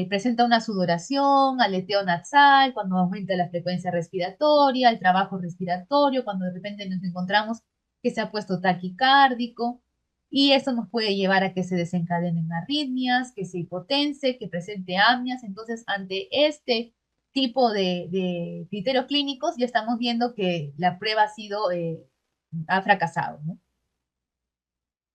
presenta una sudoración, aleteo nasal, cuando aumenta la frecuencia respiratoria, el trabajo respiratorio, cuando de repente nos encontramos que se ha puesto taquicárdico, y esto nos puede llevar a que se desencadenen arritmias, que se hipotense, que presente apneas. Entonces, ante este tipo de criterios clínicos, ya estamos viendo que la prueba ha fracasado, ¿no?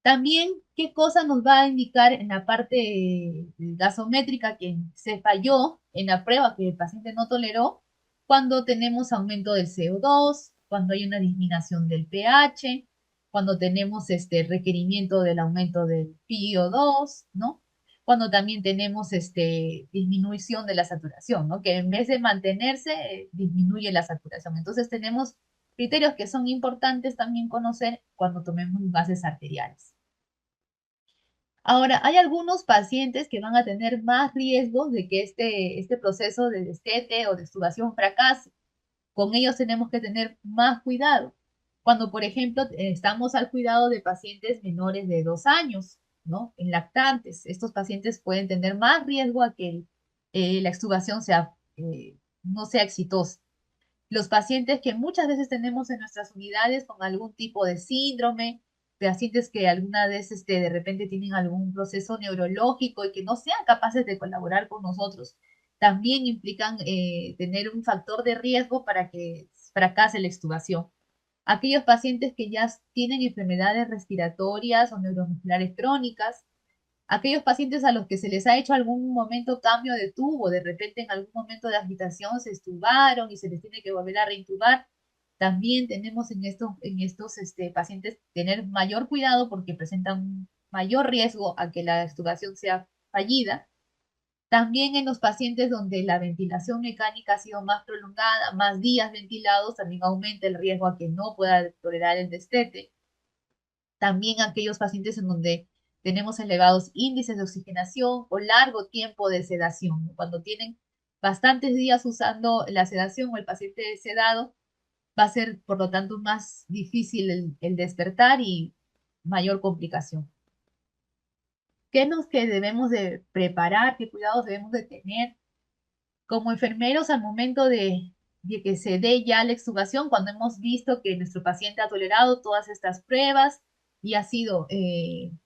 También, ¿qué cosa nos va a indicar en la parte gasométrica que se falló en la prueba que el paciente no toleró? Cuando tenemos aumento del CO2, cuando hay una disminución del pH, cuando tenemos este requerimiento del aumento del PiO2, ¿no? Cuando también tenemos disminución de la saturación, ¿no? Que en vez de mantenerse, disminuye la saturación. Entonces tenemos criterios que son importantes también conocer cuando tomemos gases arteriales. Ahora, hay algunos pacientes que van a tener más riesgos de que este proceso de destete o de extubación fracase. Con ellos tenemos que tener más cuidado. Cuando, por ejemplo, estamos al cuidado de pacientes menores de 2 años, ¿no? En lactantes, estos pacientes pueden tener más riesgo a que la extubación no sea exitosa. Los pacientes que muchas veces tenemos en nuestras unidades con algún tipo de síndrome, pacientes que alguna vez de repente tienen algún proceso neurológico y que no sean capaces de colaborar con nosotros, también implican tener un factor de riesgo para que fracase la extubación. Aquellos pacientes que ya tienen enfermedades respiratorias o neuromusculares crónicas, aquellos pacientes a los que se les ha hecho algún momento cambio de tubo, de repente en algún momento de agitación se extubaron y se les tiene que volver a reintubar, también tenemos en estos pacientes tener mayor cuidado porque presentan un mayor riesgo a que la extubación sea fallida. También en los pacientes donde la ventilación mecánica ha sido más prolongada, más días ventilados, también aumenta el riesgo a que no pueda tolerar el destete. También aquellos pacientes en donde tenemos elevados índices de oxigenación o largo tiempo de sedación. Cuando tienen bastantes días usando la sedación o el paciente sedado, va a ser, por lo tanto, más difícil el despertar y mayor complicación. ¿Qué es lo que debemos de preparar? ¿Qué cuidados debemos de tener? Como enfermeros, al momento de que se dé ya la extubación, cuando hemos visto que nuestro paciente ha tolerado todas estas pruebas y ha sido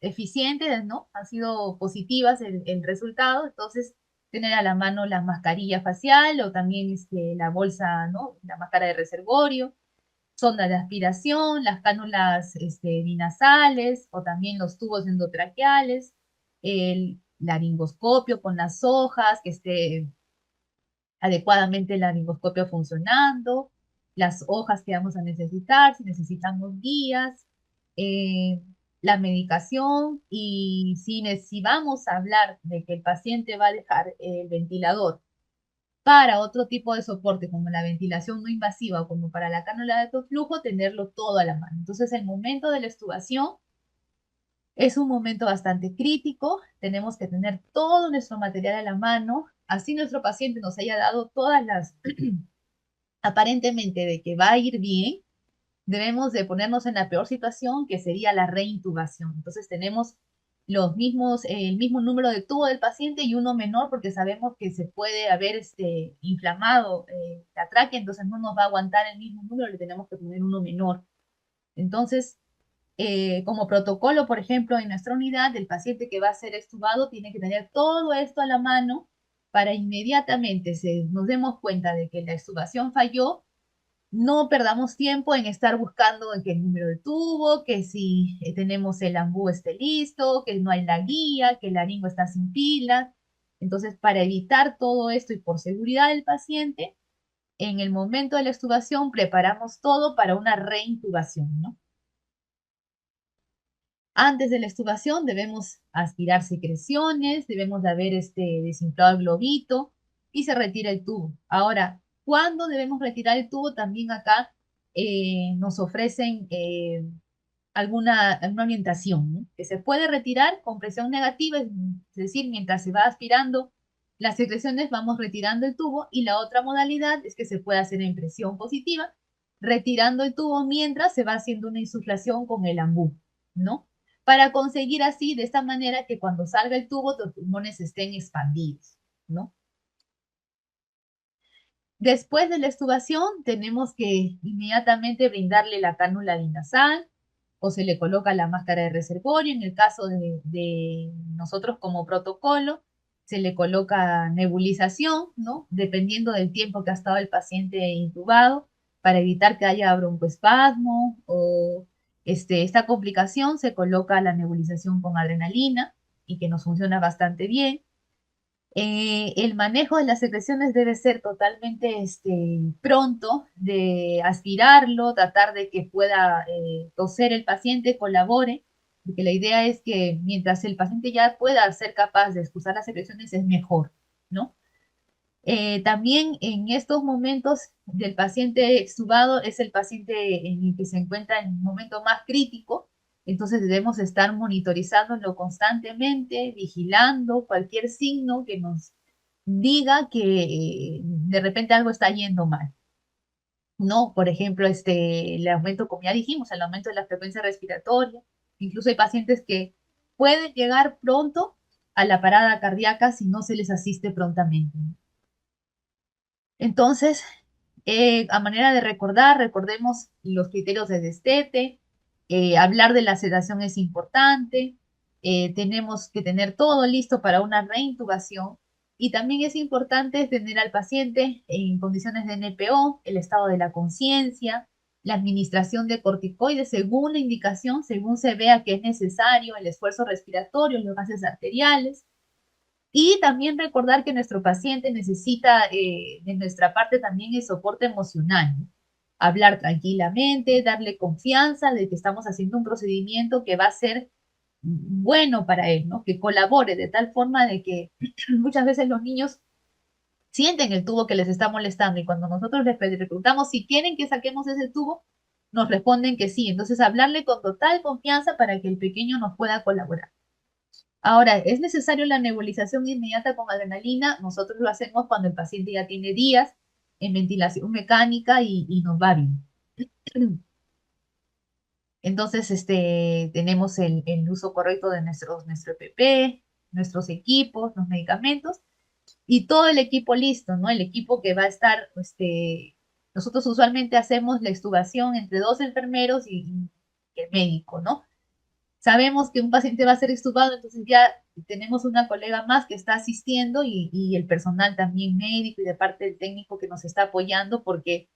eficiente, ¿no? Han sido positivas el resultado, entonces tener a la mano la mascarilla facial o también la bolsa, ¿no? La máscara de reservorio, sonda de aspiración, las cánulas binasales o también los tubos endotraqueales, el laringoscopio con las hojas, que esté adecuadamente el laringoscopio funcionando, las hojas que vamos a necesitar, si necesitamos guías, eh, la medicación y si vamos a hablar de que el paciente va a dejar el ventilador para otro tipo de soporte como la ventilación no invasiva o como para la cánula de alto flujo, tenerlo todo a la mano. Entonces, el momento de la extubación es un momento bastante crítico, tenemos que tener todo nuestro material a la mano, así nuestro paciente nos haya dado todas las, aparentemente de que va a ir bien, debemos de ponernos en la peor situación que sería la reintubación. Entonces tenemos el mismo número de tubo del paciente y uno menor porque sabemos que se puede haber inflamado la tráquea, entonces no nos va a aguantar el mismo número, le tenemos que poner uno menor. Entonces, como protocolo, por ejemplo, en nuestra unidad, el paciente que va a ser extubado tiene que tener todo esto a la mano para inmediatamente nos demos cuenta de que la extubación falló, no perdamos tiempo en estar buscando en qué número de tubo, que si tenemos el ambú esté listo, que no hay la guía, que el laringo está sin pila. Entonces, para evitar todo esto y por seguridad del paciente, en el momento de la extubación preparamos todo para una reintubación, ¿no? Antes de la extubación debemos aspirar secreciones, debemos de haber desinflado el globito y se retira el tubo. Ahora, ¿cuándo debemos retirar el tubo? También acá nos ofrecen alguna orientación, ¿no? Que se puede retirar con presión negativa, es decir, mientras se va aspirando las secreciones vamos retirando el tubo, y la otra modalidad es que se puede hacer en presión positiva, retirando el tubo mientras se va haciendo una insuflación con el ambú, ¿no? para conseguir así, de esta manera, que cuando salga el tubo, los pulmones estén expandidos, ¿no? Después de la extubación, tenemos que inmediatamente brindarle la cánula binasal o se le coloca la máscara de reservorio. En el caso de nosotros como protocolo, se le coloca nebulización, ¿no? Dependiendo del tiempo que ha estado el paciente intubado, para evitar que haya broncoespasmo o esta complicación, se coloca la nebulización con adrenalina y que nos funciona bastante bien. El manejo de las secreciones debe ser totalmente pronto, de aspirarlo, tratar de que pueda toser el paciente, colabore, porque la idea es que mientras el paciente ya pueda ser capaz de expulsar las secreciones es mejor, ¿no? También en estos momentos del paciente extubado es el paciente en el que se encuentra en un momento más crítico, entonces debemos estar monitorizándolo constantemente, vigilando cualquier signo que nos diga que de repente algo está yendo mal. ¿No? Por ejemplo, el aumento, como ya dijimos, el aumento de la frecuencia respiratoria. Incluso hay pacientes que pueden llegar pronto a la parada cardíaca si no se les asiste prontamente. Entonces, a manera de recordar, recordemos los criterios de destete, hablar de la sedación es importante, tenemos que tener todo listo para una reintubación y también es importante tener al paciente en condiciones de NPO, el estado de la conciencia, la administración de corticoides según la indicación, según se vea que es necesario, el esfuerzo respiratorio, los gases arteriales. Y también recordar que nuestro paciente necesita de nuestra parte también el soporte emocional, ¿no? Hablar tranquilamente, darle confianza de que estamos haciendo un procedimiento que va a ser bueno para él, ¿no? Que colabore de tal forma de que muchas veces los niños sienten el tubo que les está molestando y cuando nosotros les preguntamos si quieren que saquemos ese tubo, nos responden que sí. Entonces, hablarle con total confianza para que el pequeño nos pueda colaborar. Ahora, ¿es necesario la nebulización inmediata con adrenalina? Nosotros lo hacemos cuando el paciente ya tiene días en ventilación mecánica y nos va bien. Entonces, tenemos el uso correcto de nuestro EPP, nuestros equipos, los medicamentos y todo el equipo listo, ¿no? El equipo que va a estar, nosotros usualmente hacemos la extubación entre 2 enfermeros y el médico, ¿no? Sabemos que un paciente va a ser extubado, entonces ya tenemos una colega más que está asistiendo y el personal también médico y de parte del técnico que nos está apoyando porque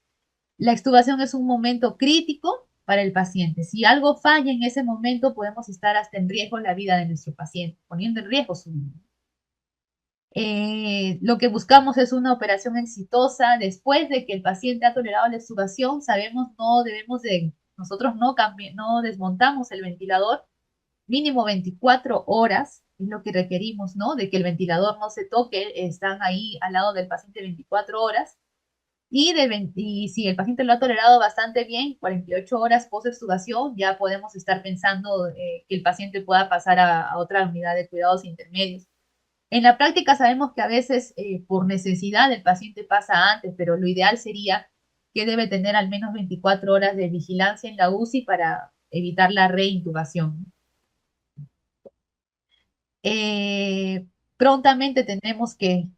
la extubación es un momento crítico para el paciente. Si algo falla en ese momento, podemos estar hasta en riesgo la vida de nuestro paciente, poniendo en riesgo su vida. Lo que buscamos es una operación exitosa. Después de que el paciente ha tolerado la extubación, sabemos no debemos de, nosotros no desmontamos el ventilador mínimo 24 horas, es lo que requerimos, ¿no? De que el ventilador no se toque, están ahí al lado del paciente 24 horas. Y si el paciente lo ha tolerado bastante bien, 48 horas post-extubación, ya podemos estar pensando que el paciente pueda pasar a otra unidad de cuidados intermedios. En la práctica sabemos que a veces por necesidad el paciente pasa antes, pero lo ideal sería que debe tener al menos 24 horas de vigilancia en la UCI para evitar la reintubación. Prontamente tenemos que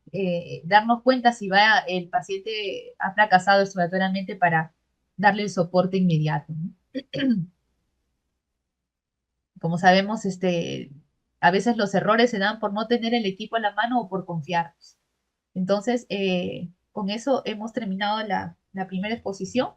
darnos cuenta si el paciente ha fracasado exploratoriamente para darle el soporte inmediato, ¿no? Como sabemos, a veces los errores se dan por no tener el equipo a la mano o por confiarnos. Entonces, con eso hemos terminado la primera exposición.